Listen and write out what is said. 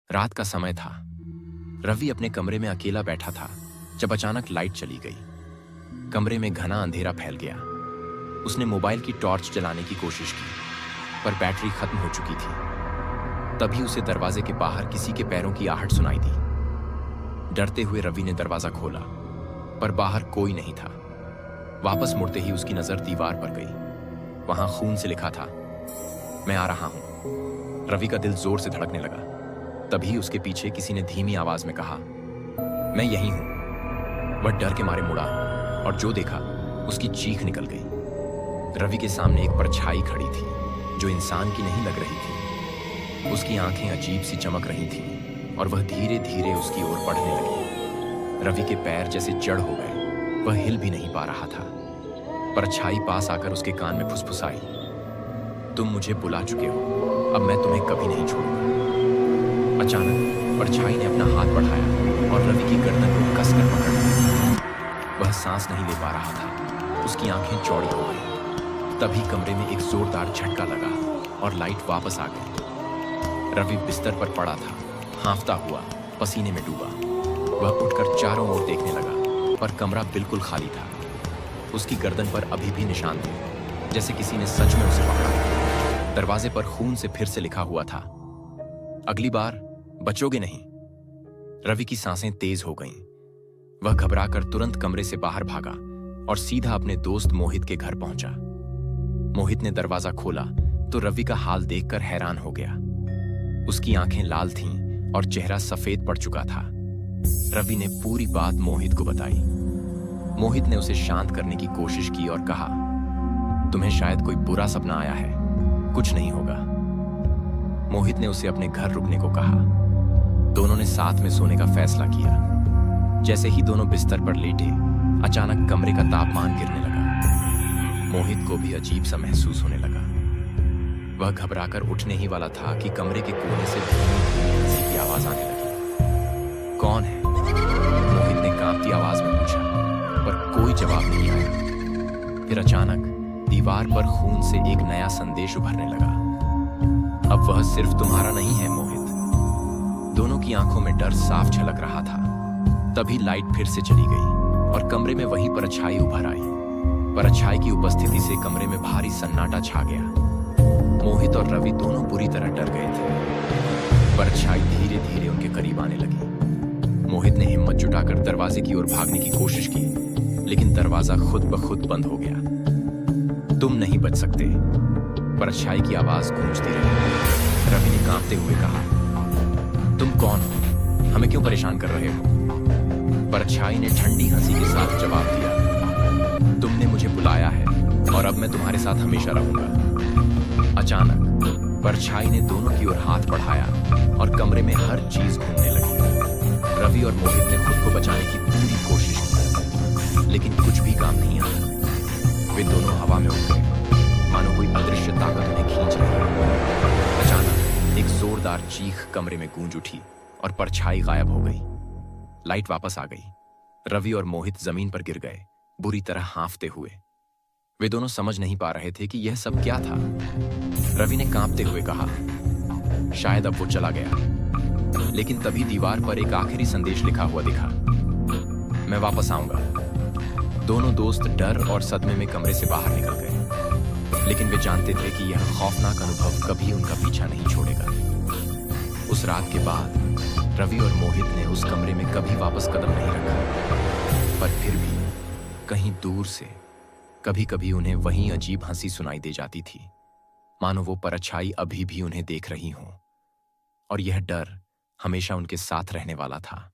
रात का समय था। रवि अपने कमरे में अकेला बैठा था जब अचानक लाइट चली गई। कमरे में घना अंधेरा फैल गया। उसने मोबाइल की टॉर्च जलाने की कोशिश की, पर बैटरी खत्म हो चुकी थी। तभी उसे दरवाजे के बाहर किसी के पैरों की आहट सुनाई दी। डरते हुए रवि ने दरवाजा खोला, पर बाहर कोई नहीं था। वापस मुड़ते ही उसकी नजर दीवार पर गई। वहां खून से लिखा था, मैं आ रहा हूं। रवि का दिल जोर से धड़कने लगा। तभी उसके पीछे किसी ने धीमी आवाज में कहा, मैं यही हूं। वह डर के मारे मुड़ा और जो देखा उसकी चीख निकल गई। रवि के सामने एक परछाई खड़ी थी जो इंसान की नहीं लग रही थी। उसकी आंखें अजीब सी चमक रही थीं और वह धीरे धीरे उसकी ओर बढ़ने लगी। रवि के पैर जैसे जड़ हो गए। वह हिल भी नहीं पा रहा था। परछाई पास आकर उसके कान में फुसफुसाई, तुम मुझे बुला चुके हो, अब मैं तुम्हें कभी नहीं छोड़ूंगा। अचानक परछाई ने अपना हाथ बढ़ाया और रवि की गर्दन को कसकर पकड़ लिया। वह सांस नहीं ले पा रहा था। उसकी आंखें चौड़ी हो गई। तभी कमरे में एक जोरदार झटका लगा और लाइट वापस आ गई। रवि बिस्तर पर पड़ा था, हांफता हुआ, पसीने में डूबा। वह उठकर चारों ओर देखने लगा, पर कमरा बिल्कुल खाली था। उसकी गर्दन पर अभी भी निशान थे, जैसे किसी ने सच में उसे पकड़ा। दरवाजे पर खून से फिर से लिखा हुआ था, अगली बार बचोगे नहीं। रवि की सांसें तेज हो गईं। वह घबराकर तुरंत कमरे से बाहर भागा और सीधा अपने दोस्त मोहित के घर पहुंचा। मोहित ने दरवाजा खोला तो रवि का हाल देखकर हैरान हो गया। उसकी आंखें लाल थीं और चेहरा सफेद पड़ चुका था। रवि ने पूरी बात मोहित को बताई। मोहित ने उसे शांत करने की कोशिश की और कहा, तुम्हें शायद कोई बुरा सपना आया है, कुछ नहीं होगा। मोहित ने उसे अपने घर रुकने को कहा। दोनों ने साथ में सोने का फैसला किया। जैसे ही दोनों बिस्तर पर लेटे, अचानक कमरे का तापमान गिरने लगा। मोहित को भी अजीब सा महसूस होने लगा। वह घबराकर उठने ही वाला था कि कमरे के कोने से धीमी हंसी की आवाज आने लगी। कौन है? मोहित ने कांपती आवाज में पूछा, पर कोई जवाब नहीं आया। फिर अचानक दीवार पर खून से एक नया संदेश उभरने लगा, अब वह सिर्फ तुम्हारा नहीं है मोहित। दोनों की आंखों में डर साफ झलक रहा था। तभी लाइट फिर से चली गई और कमरे में वही परछाई उभर आई। परछाई की उपस्थिति से कमरे में भारी सन्नाटा छा गया। मोहित और रवि दोनों बुरी तरह डर गए थे। परछाई धीरे धीरे उनके करीब आने लगी। मोहित ने हिम्मत जुटाकर दरवाजे की ओर भागने की कोशिश की, लेकिन दरवाजा खुद ब खुद बंद हो गया। तुम नहीं बच सकते, परछाई की आवाज गूंजती रही। रवि ने कांपते हुए कहा, तुम कौन हो? हमें क्यों परेशान कर रहे हो? परछाई ने ठंडी हंसी के साथ जवाब दिया, तुमने मुझे बुलाया है और अब मैं तुम्हारे साथ हमेशा रहूंगा। अचानक परछाई ने दोनों की ओर हाथ बढ़ाया और कमरे में हर चीज घूमने लगी। रवि और मोहित ने खुद को बचाने की पूरी कोशिश की, लेकिन कुछ भी काम नहीं आया। वे दोनों हवा में उड़ गए, मानो कोई अदृश्य ताकत उन्हें खींच रही है। अचानक एक जोरदार चीख कमरे में गूंज उठी और परछाई गायब हो गई। लाइट वापस आ गई। रवि और मोहित जमीन पर गिर गए, बुरी तरह हांफते हुए। वे दोनों समझ नहीं पा रहे थे कि यह सब क्या था। रवि ने कांपते हुए कहा, शायद अब वो चला गया। लेकिन तभी दीवार पर एक आखिरी संदेश लिखा हुआ दिखा, मैं वापस आऊंगा। दोनों दोस्त डर और सदमे में कमरे से बाहर निकल गए, लेकिन वे जानते थे कि यह खौफनाक अनुभव कभी उनका पीछा नहीं छोड़ेगा। उस रात के बाद रवि और मोहित ने उस कमरे में कभी वापस कदम नहीं रखा, पर फिर भी कहीं दूर से कभी कभी उन्हें वही अजीब हंसी सुनाई दे जाती थी, मानो वो परछाई अभी भी उन्हें देख रही हो। और यह डर हमेशा उनके साथ रहने वाला था।